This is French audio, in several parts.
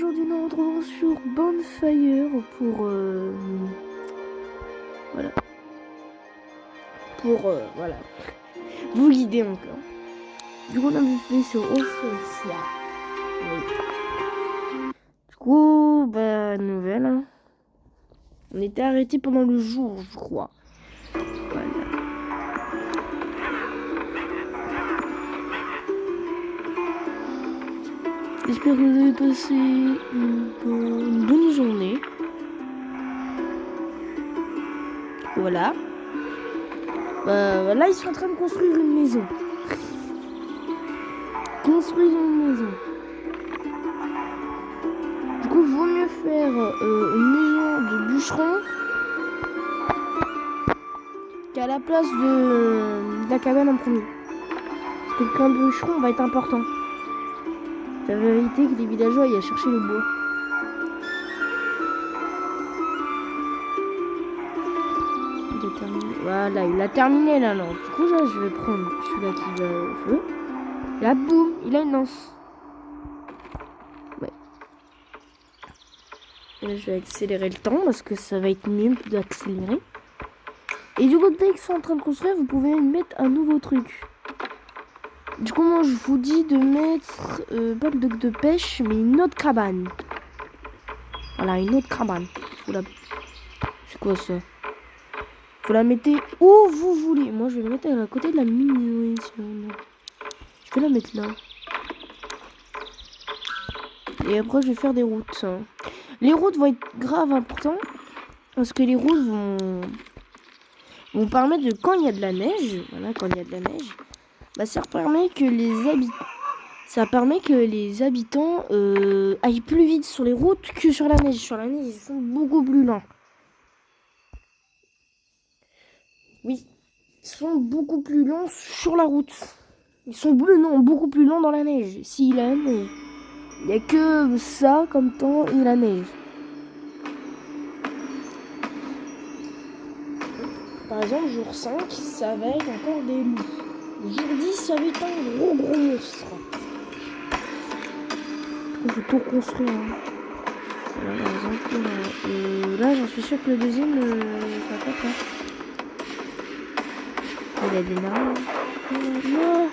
aujourd'hui nous retrouvons sur Bonfire pour voilà. Voilà. Vous guider encore. Du coup on a fait sur Offensia. Oui. Du coup, nouvelle. Hein. On était arrêté pendant le jour, je crois. Voilà. J'espère que vous avez passé une bonne journée. Voilà. Là, ils sont en train de construire une maison. Construire une maison. Du coup, il vaut mieux faire une maison de bûcheron qu'à la place de la cabane en premier. Parce que le camp de bûcheron va être important. Ça va éviter que les villageois aillent chercher le bois. Voilà, il a terminé la lance. Du coup, là, je vais prendre celui-là qui va au feu. Et là, boum, il a une lance. Ouais. Et là, je vais accélérer le temps parce que ça va être mieux d'accélérer. Et du coup, dès qu'ils sont en train de construire, vous pouvez mettre un nouveau truc. Du coup, moi, je vous dis de mettre pas le dock de pêche, mais une autre cabane. Voilà, une autre cabane. C'est quoi ça? Vous la mettez où vous voulez. Moi, je vais la mettre à côté de la mine. Je vais la mettre là. Et après, je vais faire des routes. Les routes vont être grave importantes. Parce que les routes vont permettre de, quand il y a de la neige, voilà, quand il y a de la neige, ça permet que les habitants aillent plus vite sur les routes que sur la neige. Sur la neige, ils sont beaucoup plus lents. Oui, ils sont beaucoup plus lents sur la route. Ils sont beaucoup plus lents dans la neige. S'il a la neige. Il n'y a que ça comme temps et la neige. Par exemple, jour 5, ça va être encore des loups. Jour 10, ça va être un gros monstre. Il faut tout construire. Hein. Voilà, par exemple, là, j'en suis sûr que le deuxième, ça va pas faire. Il a démarré. Non.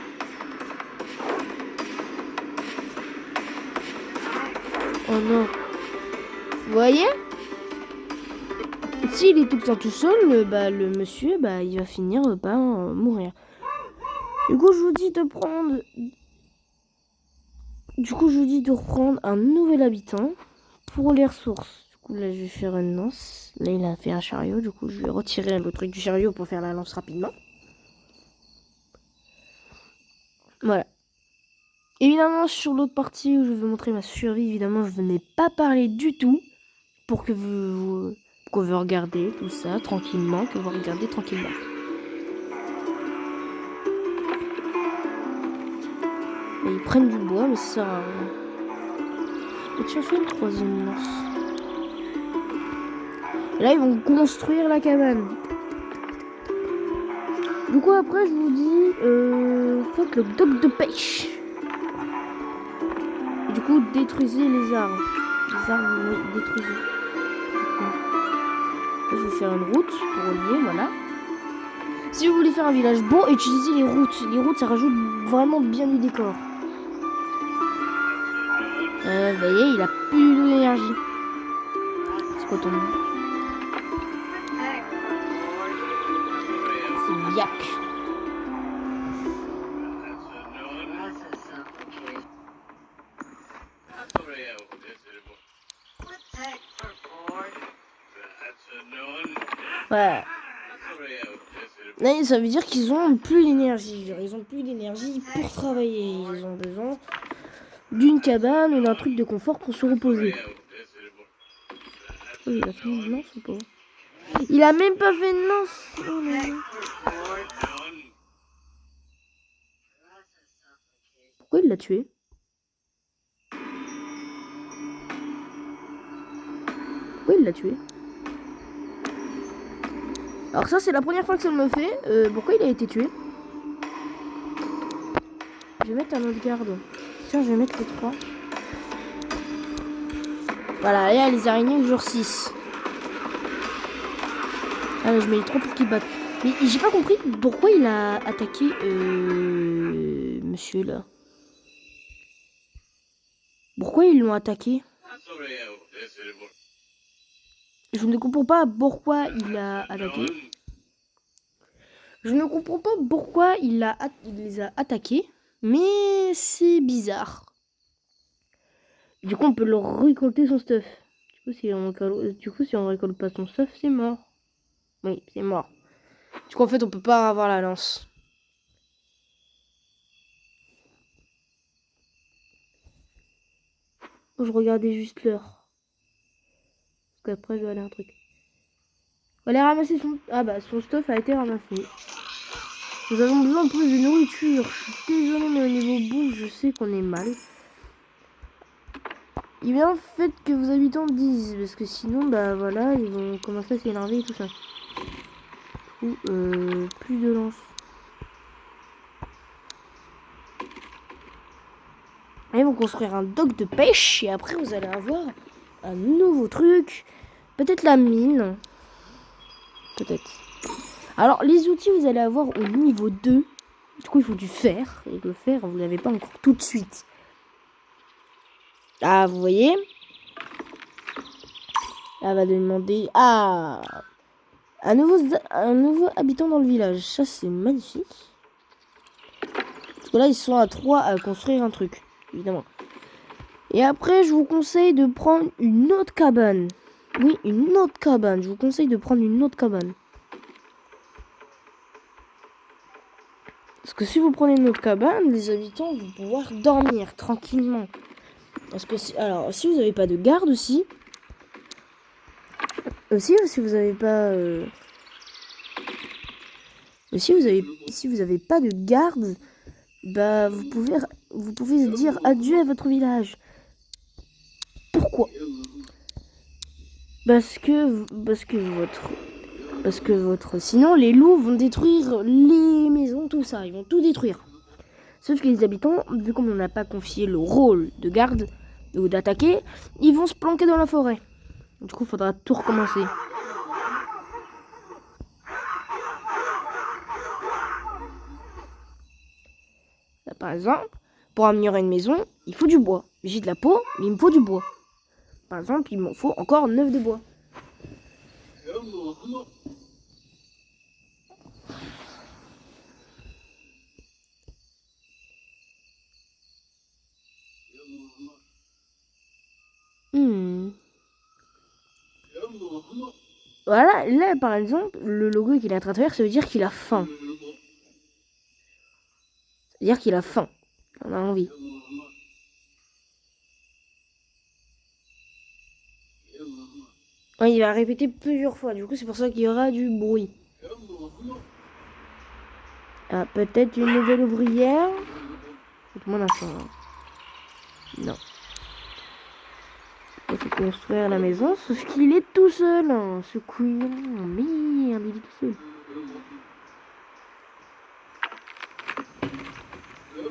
Oh non. Vous voyez? S'il est tout le temps tout seul, le monsieur, il va finir par mourir. Du coup, je vous dis de prendre... un nouvel habitant pour les ressources. Du coup, là, je vais faire une lance. Là, il a fait un chariot. Du coup, je vais retirer le truc du chariot pour faire la lance rapidement. Voilà. Évidemment, sur l'autre partie où je vais montrer ma survie, évidemment, je n'ai pas parlé du tout pour que vous regardez tout ça tranquillement, Et ils prennent du bois, mais ça sert à rien. Et tu as fait une troisième lance. Et là, ils vont construire la cabane. Du coup, après, je vous dis, faites le dock de pêche. Et du coup, détruisez les arbres. Les arbres, oui, détruisez. Là, je vais faire une route pour relier, voilà. Si vous voulez faire un village beau, utilisez les routes. Les routes, ça rajoute vraiment bien du décor. Vous voyez, il a plus d'énergie. C'est quoi ton nom? C'est Yak. Ouais. Là, ça veut dire qu'ils ont plus d'énergie. Ils ont plus d'énergie pour travailler. Ils ont besoin d'une cabane ou d'un truc de confort pour se reposer. Oh, il a fait une lance ou pas? Il a même pas fait une lance. Oh, pourquoi il l'a tué? Pourquoi il l'a tué? Alors ça, c'est la première fois que ça me fait. Pourquoi il a été tué? Je vais mettre un autre garde. Tiens, je vais mettre les 3. Voilà, là, les araignées jour 6. Ah, là, je mets les 3 pour qu'ils battent. Mais j'ai pas compris pourquoi il a attaqué monsieur là. Pourquoi ils l'ont attaqué? Je ne comprends pas pourquoi il a attaqué. Je ne comprends pas pourquoi il les a attaqués. Mais c'est bizarre. Du coup, on peut leur récolter son stuff. Du coup, si on récolte pas son stuff, c'est mort. Oui, c'est mort. Du coup, en fait, on peut pas avoir la lance. Je regardais juste l'heure. Parce qu'après, je vais aller un truc. On va aller ramasser son... Ah bah, son stuff a été ramassé. Nous avons besoin de plus de nourriture. Je suis désolée, mais au niveau bouffe, je sais qu'on est mal. Il est bien fait que vos habitants disent, parce que sinon, bah voilà, ils vont commencer à s'énerver et tout ça. Ou, plus de lance. Ils vont construire un dock de pêche et après vous allez avoir un nouveau truc. Peut-être la mine. Peut-être. Alors les outils vous allez avoir au niveau 2. Du coup il faut du fer. Et le fer vous l'avez pas encore tout de suite. Ah vous voyez. Elle va demander un nouveau habitant dans le village. Ça c'est magnifique. Parce que là ils sont à 3 à construire un truc. Évidemment. Et après je vous conseille de prendre une autre cabane. Oui, une autre cabane. Je vous conseille de prendre une autre cabane. Parce que si vous prenez une autre cabane, les habitants vont pouvoir dormir tranquillement. Parce que alors, si vous n'avez pas de garde aussi, si vous n'avez pas, si vous avez pas de garde, bah vous pouvez dire adieu à votre village. Pourquoi? Parce que votre, sinon les loups vont détruire les maisons, tout ça, ils vont tout détruire. Sauf que les habitants, vu qu'on n'a pas confié le rôle de garde ou d'attaquer, ils vont se planquer dans la forêt. Du coup, il faudra tout recommencer. Là, par exemple, pour améliorer une maison, il faut du bois. J'ai de la peau, mais il me faut du bois. Par exemple, il m'en faut encore 9 de bois. Voilà, là par exemple, le logo qu'il est en train de faire, ça veut dire qu'il a faim. C'est-à-dire qu'il a faim. On a envie. Ouais, il va répéter plusieurs fois, du coup c'est pour ça qu'il y aura du bruit. Ah, peut-être une nouvelle ouvrière. Tout le monde a faim. Non. Il faut construire la maison, sauf qu'il est tout seul. Hein, ce couillon. Merde, il est tout seul.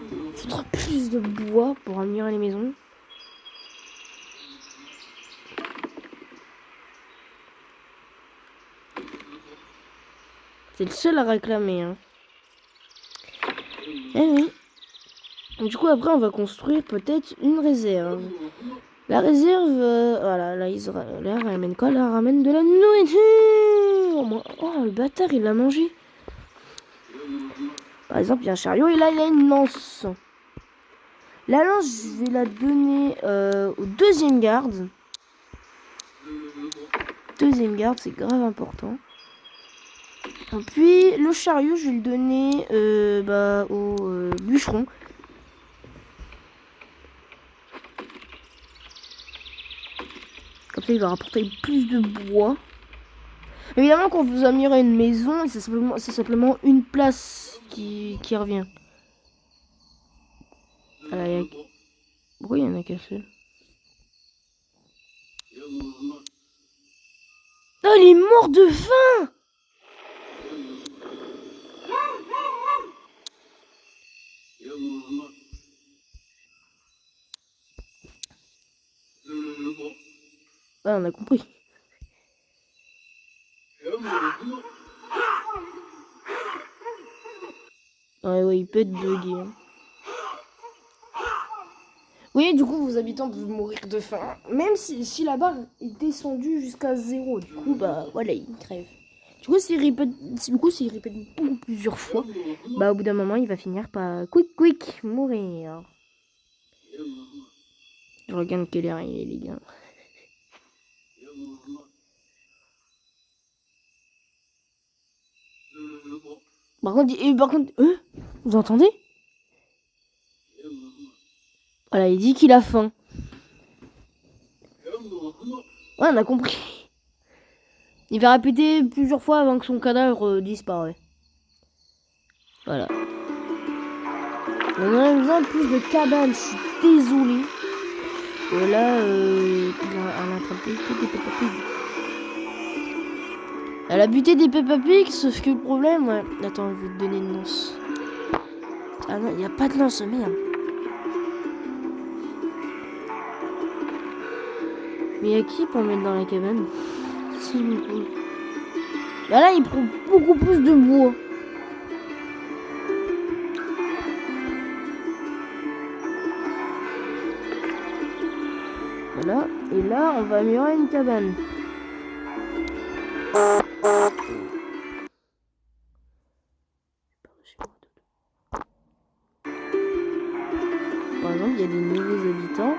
Il faudra plus de bois pour améliorer les maisons. C'est le seul à réclamer. Hein. Eh oui. Du coup, après, on va construire peut-être une réserve. La réserve, voilà, là, là, ramène quoi? Là, ramène de la nourriture. Oh, le bâtard, il l'a mangé. Par exemple, il y a un chariot et là, il a une lance. La lance, je vais la donner au deuxième garde. Deuxième garde, c'est grave important. Et puis, le chariot, je vais le donner au bûcheron. Comme ça, il va rapporter plus de bois. Évidemment, quand vous améliorez une maison, c'est simplement une place qui revient. Alors, pourquoi il y en a qu'un seul? Oh, il est mort de faim! Ah, on a compris. Ouais, il peut être bugué. Hein. Oui, du coup, vos habitants peuvent mourir de faim. Même si la barre est descendue jusqu'à 0. Du coup, bah voilà, ils crèvent. Du coup, s'il répète beaucoup plusieurs fois, bah au bout d'un moment, il va finir par quick mourir. Je regarde quelle heure il est, les gars. Par contre, vous entendez? Voilà, il dit qu'il a faim. Ouais, on a compris. Il va répéter plusieurs fois avant que son cadavre disparaisse. Voilà. On a besoin de plus de cabanes, je suis désolée. Là, elle a attrapé que des Peppa Pig. Elle a buté des Peppa Pig, sauf que le problème, ouais. Attends, je vais te donner une lance. Ah non, il n'y a pas de lance, merde. Mais il y a qui pour mettre dans la cabane? Si je me pose. Bah là, il prend beaucoup plus de bois. Voilà. Et là, on va améliorer une cabane. Par exemple, il y a des nouveaux habitants.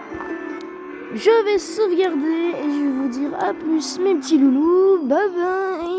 Je vais sauvegarder et je vais vous dire à plus mes petits loulous. Bye bye.